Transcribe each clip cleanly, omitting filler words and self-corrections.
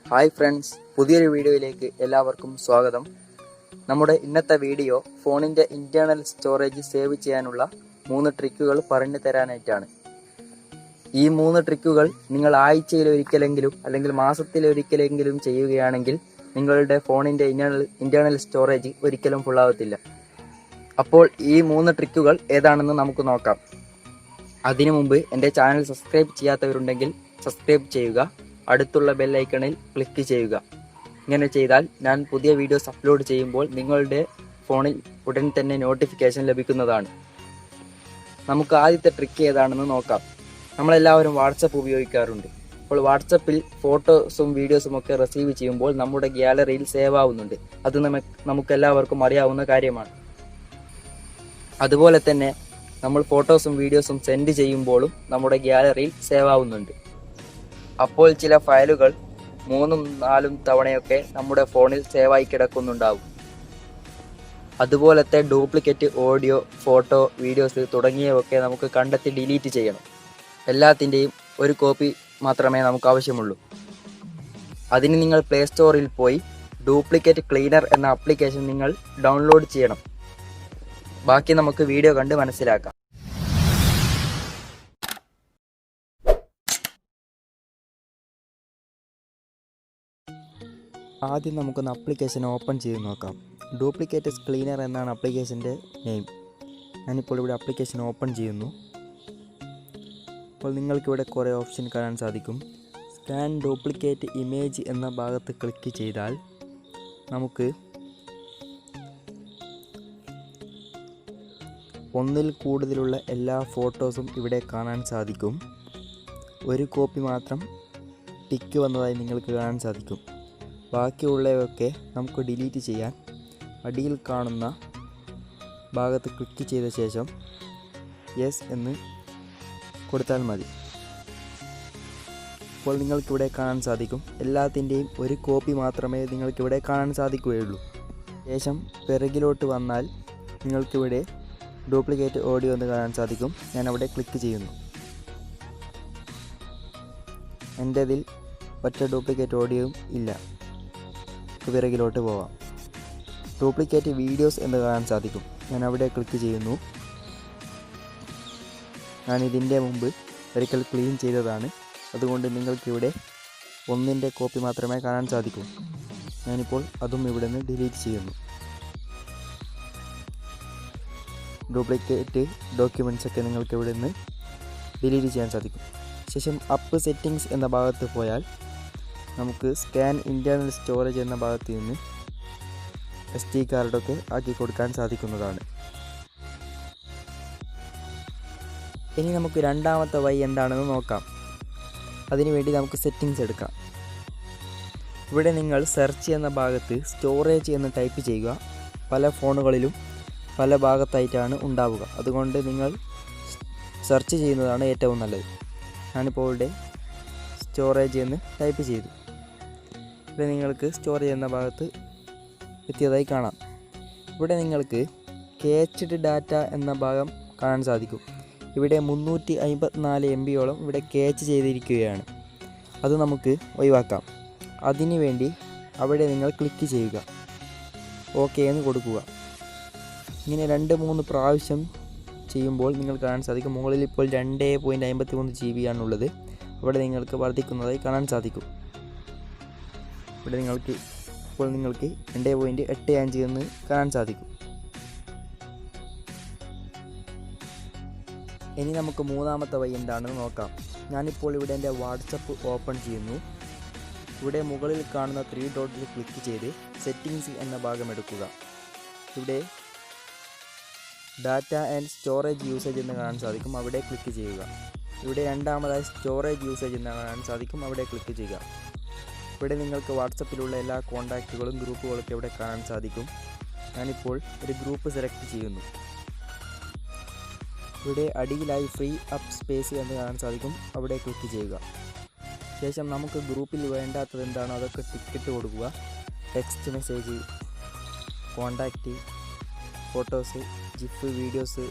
Hi friends, പുതിയൊരു വീഡിയോയിലേക്ക് എല്ലാവർക്കും സ്വാഗതം. നമ്മുടെ ഇന്നത്തെ വീഡിയോ ഫോണിൻ്റെ ഇൻറ്റേർണൽ സ്റ്റോറേജ് സേവ് ചെയ്യാനുള്ള 3 ട്രിക്കുകൾ പറഞ്ഞു തരാനായിട്ടാണ്. ഈ 3 ട്രിക്കുകൾ നിങ്ങൾ ആഴ്ചയിലൊരിക്കലെങ്കിലും അല്ലെങ്കിൽ മാസത്തിലൊരിക്കലെങ്കിലും ചെയ്യുകയാണെങ്കിൽ നിങ്ങളുടെ ഫോണിൻ്റെ ഇൻറ്റേർണൽ സ്റ്റോറേജ് ഒരിക്കലും ഫുള്ളാവത്തില്ല. അപ്പോൾ ഈ 3 ട്രിക്കുകൾ ഏതാണെന്ന് നമുക്ക് നോക്കാം. അതിനു മുമ്പ് എൻ്റെ ചാനൽ സബ്സ്ക്രൈബ് ചെയ്യാത്തവരുണ്ടെങ്കിൽ സബ്സ്ക്രൈബ് ചെയ്യുക, അടുത്തുള്ള ബെൽ ഐക്കണിൽ ക്ലിക്ക് ചെയ്യുക. ഇങ്ങനെ ചെയ്താൽ ഞാൻ പുതിയ വീഡിയോസ് അപ്ലോഡ് ചെയ്യുമ്പോൾ നിങ്ങളുടെ ഫോണിൽ ഉടൻ തന്നെ നോട്ടിഫിക്കേഷൻ ലഭിക്കുന്നതാണ്. നമുക്ക് ആദ്യത്തെ ട്രിക്ക് ഏതാണെന്ന് നോക്കാം. നമ്മളെല്ലാവരും വാട്സപ്പ് ഉപയോഗിക്കാറുണ്ട്. അപ്പോൾ വാട്സപ്പിൽ ഫോട്ടോസും വീഡിയോസും ഒക്കെ റിസീവ് ചെയ്യുമ്പോൾ നമ്മുടെ ഗ്യാലറിയിൽ സേവ് ആവുന്നുണ്ട്. അത് നമുക്കെല്ലാവർക്കും അറിയാവുന്ന കാര്യമാണ്. അതുപോലെ തന്നെ നമ്മൾ ഫോട്ടോസും വീഡിയോസും സെൻഡ് ചെയ്യുമ്പോഴും നമ്മുടെ ഗ്യാലറിയിൽ സേവ് ആവുന്നുണ്ട്. അപ്പോൾ ചില ഫയലുകൾ 3-4 തവണയൊക്കെ നമ്മുടെ ഫോണിൽ സേവായി കിടക്കുന്നുണ്ടാവും. അതുപോലത്തെ ഡ്യൂപ്ലിക്കേറ്റ് ഓഡിയോ, ഫോട്ടോ, വീഡിയോസ് തുടങ്ങിയവയൊക്കെ നമുക്ക് കണ്ടെത്തി ഡിലീറ്റ് ചെയ്യണം. എല്ലാത്തിൻ്റെയും ഒരു കോപ്പി മാത്രമേ നമുക്ക് ആവശ്യമുള്ളൂ. അതിന് നിങ്ങൾ പ്ലേ സ്റ്റോറിൽ പോയി ഡ്യൂപ്ലിക്കേറ്റ് ക്ലീനർ എന്ന ആപ്ലിക്കേഷൻ നിങ്ങൾ ഡൗൺലോഡ് ചെയ്യണം. ബാക്കി നമുക്ക് വീഡിയോ കണ്ട് മനസ്സിലാക്കാം. ആദ്യം നമുക്കൊന്ന് ആപ്ലിക്കേഷൻ ഓപ്പൺ ചെയ്ത് നോക്കാം. ഡ്യൂപ്ലിക്കേറ്റ് ക്ലീനർ എന്നാണ് ആപ്ലിക്കേഷൻ്റെ നെയിം. ഞാനിപ്പോൾ ഇവിടെ ആപ്ലിക്കേഷൻ ഓപ്പൺ ചെയ്യുന്നു. അപ്പോൾ നിങ്ങൾക്കിവിടെ കുറേ ഓപ്ഷൻ കാണാൻ സാധിക്കും. സ്കാൻ ഡ്യൂപ്ലിക്കേറ്റ് ഇമേജ് എന്ന ഭാഗത്ത് ക്ലിക്ക് ചെയ്താൽ നമുക്ക് ഒന്നിൽ കൂടുതലുള്ള എല്ലാ ഫോട്ടോസും ഇവിടെ കാണാൻ സാധിക്കും. ഒരു കോപ്പി മാത്രം ടിക്ക് വന്നതായി നിങ്ങൾക്ക് കാണാൻ സാധിക്കും. ബാക്കിയുള്ളവയൊക്കെ നമുക്ക് ഡിലീറ്റ് ചെയ്യാൻ അടിയിൽ കാണുന്ന ഭാഗത്ത് ക്ലിക്ക് ചെയ്ത ശേഷം യെസ് എന്ന് കൊടുത്താൽ മതി. അപ്പോൾ നിങ്ങൾക്കിവിടെ കാണാൻ സാധിക്കും എല്ലാത്തിൻ്റെയും ഒരു കോപ്പി മാത്രമേ നിങ്ങൾക്കിവിടെ കാണാൻ സാധിക്കുകയുള്ളൂ. ശേഷം പിറകിലോട്ട് വന്നാൽ നിങ്ങൾക്കിവിടെ ഡ്യൂപ്ലിക്കേറ്റ് ഓഡിയോ എന്ന് കാണാൻ സാധിക്കും. ഞാൻ അവിടെ ക്ലിക്ക് ചെയ്യുന്നു. എൻ്റേതിൽ ഒറ്റ ഡ്യൂപ്ലിക്കേറ്റ് ഓഡിയോയും ഇല്ല. പിറകിലോട്ട് പോവാം. ഡ്യൂപ്ലിക്കേറ്റ് വീഡിയോസ് എന്ന് കാണാൻ സാധിക്കും. ഞാൻ അവിടെ ക്ലിക്ക് ചെയ്യുന്നു. ഞാൻ ഇതിൻ്റെ മുമ്പ് ഒരിക്കൽ ക്ലീൻ ചെയ്തതാണ്. അതുകൊണ്ട് നിങ്ങൾക്കിവിടെ ഒന്നിൻ്റെ കോപ്പി മാത്രമേ കാണാൻ സാധിക്കൂ. ഞാനിപ്പോൾ അതും ഇവിടെ നിന്ന് ഡിലീറ്റ് ചെയ്യുന്നു. ഡ്യൂപ്ലിക്കേറ്റ് ഡോക്യുമെൻറ്റ്സ് ഒക്കെ നിങ്ങൾക്ക് ഇവിടെ നിന്ന് ഡിലീറ്റ് ചെയ്യാൻ സാധിക്കും. ശേഷം അപ്പ് സെറ്റിങ്സ് എന്ന ഭാഗത്ത് പോയാൽ നമുക്ക് സ്കാൻ ഇൻറ്റേർണൽ സ്റ്റോറേജ് എന്ന ഭാഗത്ത് നിന്ന് SD കാർഡൊക്കെ ആക്കി കൊടുക്കാൻ സാധിക്കുന്നതാണ്. ഇനി നമുക്ക് രണ്ടാമത്തെ വഴി എന്താണെന്ന് നോക്കാം. അതിനുവേണ്ടി നമുക്ക് സെറ്റിങ്സ് എടുക്കാം. ഇവിടെ നിങ്ങൾ സെർച്ച് എന്ന ഭാഗത്ത് സ്റ്റോറേജ് എന്ന് ടൈപ്പ് ചെയ്യുക. പല ഫോണുകളിലും പല ഭാഗത്തായിട്ടാണ് ഉണ്ടാവുക. അതുകൊണ്ട് നിങ്ങൾ സെർച്ച് ചെയ്യുന്നതാണ് ഏറ്റവും നല്ലത്. ഞാനിപ്പോൾ ഇവിടെ സ്റ്റോറേജ് എന്ന് ടൈപ്പ് ചെയ്തു. ഇവിടെ നിങ്ങൾക്ക് സ്റ്റോറേജ് എന്ന ഭാഗത്ത് എത്തിയതായി കാണാം. ഇവിടെ നിങ്ങൾക്ക് കേച്ച്ഡ് ഡാറ്റ എന്ന ഭാഗം കാണാൻ സാധിക്കും. ഇവിടെ 354 MB ഇവിടെ കേച്ച് ചെയ്തിരിക്കുകയാണ്. അത് നമുക്ക് ഒഴിവാക്കാം. അതിനു വേണ്ടി അവിടെ നിങ്ങൾ ക്ലിക്ക് ചെയ്യുക, ഓക്കെ എന്ന് കൊടുക്കുക. ഇങ്ങനെ 2-3 പ്രാവശ്യം ചെയ്യുമ്പോൾ നിങ്ങൾ കാണാൻ സാധിക്കും മുകളിൽ ഇപ്പോൾ 2.53 GB ആണുള്ളത്. അവിടെ നിങ്ങൾക്ക് വർദ്ധിക്കുന്നതായി കാണാൻ സാധിക്കും. ഇവിടെ നിങ്ങൾക്ക് 2.85 എന്ന് കാണാൻ സാധിക്കും. ഇനി നമുക്ക് മൂന്നാമത്തെ വഴി എന്താണെന്ന് നോക്കാം. ഞാനിപ്പോൾ ഇവിടെ എൻ്റെ വാട്സപ്പ് ഓപ്പൺ ചെയ്യുന്നു. ഇവിടെ മുകളിൽ കാണുന്ന 3 ഡോട്ടിൽ ക്ലിക്ക് ചെയ്ത് സെറ്റിങ്സ് എന്ന ഭാഗം എടുക്കുക. ഇവിടെ ഡാറ്റ ആൻഡ് സ്റ്റോറേജ് യൂസേജ് എന്ന് കാണാൻ സാധിക്കും. അവിടെ ക്ലിക്ക് ചെയ്യുക. ഇവിടെ രണ്ടാമതായി സ്റ്റോറേജ് യൂസേജ് എന്ന് കാണാൻ സാധിക്കും. അവിടെ ക്ലിക്ക് ചെയ്യുക. ഇവിടെ നിങ്ങൾക്ക് വാട്സപ്പിലുള്ള എല്ലാ കോൺടാക്റ്റുകളും ഗ്രൂപ്പുകളൊക്കെ ഇവിടെ കാണാൻ സാധിക്കും. ഞാനിപ്പോൾ ഒരു ഗ്രൂപ്പ് സെലക്ട് ചെയ്യുന്നു. ഇവിടെ അടിയിലായി ഫ്രീ അപ്പ് സ്പേസ് എന്ന് കാണാൻ സാധിക്കും. അവിടെ ക്ലിക്ക് ചെയ്യുക. ശേഷം നമുക്ക് ഗ്രൂപ്പിൽ വേണ്ടാത്തത് എന്താണോ അതൊക്കെ ടിക്കറ്റ് കൊടുക്കുക. Text message, contact, photos, GIF, videos,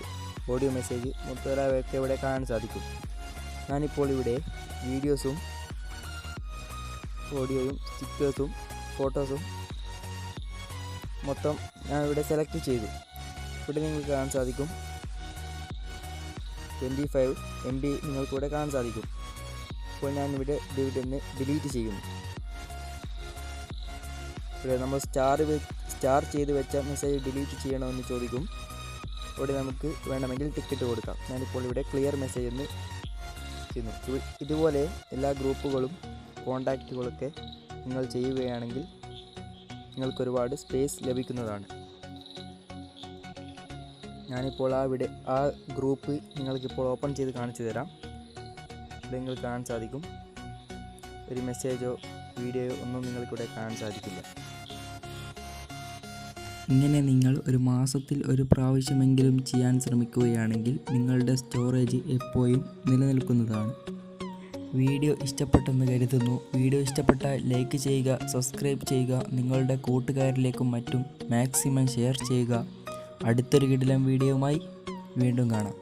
audio message മുതലായവയൊക്കെ ഇവിടെ കാണാൻ സാധിക്കും. ഞാനിപ്പോൾ ഇവിടെ വീഡിയോസും ഓഡിയോയും സ്റ്റിക്കേഴ്സും ഫോട്ടോസും മൊത്തം ഞാൻ ഇവിടെ സെലക്ട് ചെയ്തു. ഇവിടെ നിങ്ങൾക്ക് കാണാൻ സാധിക്കും 25 MB നിങ്ങൾക്കിവിടെ കാണാൻ സാധിക്കും. അപ്പോൾ ഞാൻ ഇവിടെ ഡിലീറ്റ് ചെയ്യുന്നു. ഇവിടെ നമ്മൾ സ്റ്റാർ ചെയ്ത് വെച്ച മെസ്സേജ് ഡിലീറ്റ് ചെയ്യണമെന്ന് ചോദിക്കും. ഇവിടെ നമുക്ക് വേണമെങ്കിൽ ടിക്കറ്റ് കൊടുക്കാം. ഞാനിപ്പോൾ ഇവിടെ ക്ലിയർ മെസ്സേജ് എന്ന് ചെയ്യുന്നു. ഇതുപോലെ എല്ലാ ഗ്രൂപ്പുകളും കോണ്ടാക്റ്റുകളൊക്കെ നിങ്ങൾ ചെയ്യുകയാണെങ്കിൽ നിങ്ങൾക്കൊരുപാട് സ്പേസ് ലഭിക്കുന്നതാണ്. ഞാനിപ്പോൾ ആ ഗ്രൂപ്പ് നിങ്ങൾക്കിപ്പോൾ ഓപ്പൺ ചെയ്ത് കാണിച്ചു തരാം. ഇവിടെ നിങ്ങൾക്ക് കാണാൻ സാധിക്കും ഒരു മെസ്സേജോ വീഡിയോയോ ഒന്നും നിങ്ങൾക്കിവിടെ കാണാൻ സാധിക്കില്ല. ഇങ്ങനെ നിങ്ങൾ ഒരു മാസത്തിൽ ഒരു പ്രാവശ്യമെങ്കിലും ചെയ്യാൻ ശ്രമിക്കുകയാണെങ്കിൽ നിങ്ങളുടെ സ്റ്റോറേജ് എപ്പോഴും നിലനിൽക്കുന്നതാണ്. വീഡിയോ ഇഷ്ടപ്പെട്ടെന്ന് കരുതുന്നു. വീഡിയോ ഇഷ്ടപ്പെട്ടാൽ ലൈക്ക് ചെയ്യുക, സബ്സ്ക്രൈബ് ചെയ്യുക, നിങ്ങളുടെ കൂട്ടുകാരിലേക്കും മറ്റും മാക്സിമം ഷെയർ ചെയ്യുക. അടുത്തൊരു കിടിലൻ വീഡിയോയുമായി വീണ്ടും കാണാം.